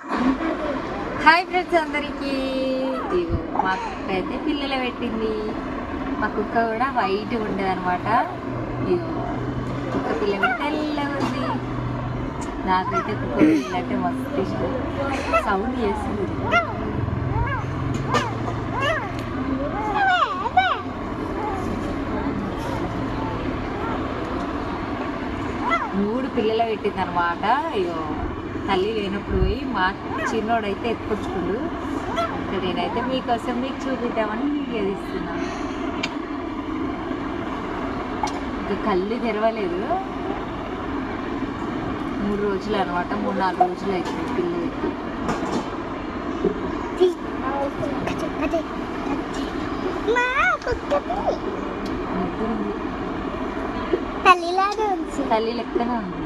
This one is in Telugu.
హాయ్ ఫ్రెండ్స్ అందరికీ. ఇగో మా కుక్క అయితే పిల్లలు పెట్టింది. మా కుక్క కూడా వైట్ ఉండేది అనమాట. ఇగో కుక్క పిల్ల కూడా తెల్లగా ఉంది. నాకైతే కుక్క పిల్ల అంటే మస్తు ఇష్టం. సౌండ్ చేస్తుంది. మూడు పిల్లలు పెట్టింది అనమాట. ఇగో తల్లి లేనప్పుడు పోయి మా చిన్నోడైతే ఎత్తుకొచ్చుకుండు. నేనైతే మీకోసం మీకు చూపిద్దామని వీడియో తీస్తున్నాను. ఇంకా కళ్ళు తెరవలేదు. 3 రోజులు అనమాట. 3-4 రోజులు అవుతుంది పిల్ల తల్లి లెక్కనే ఉంది.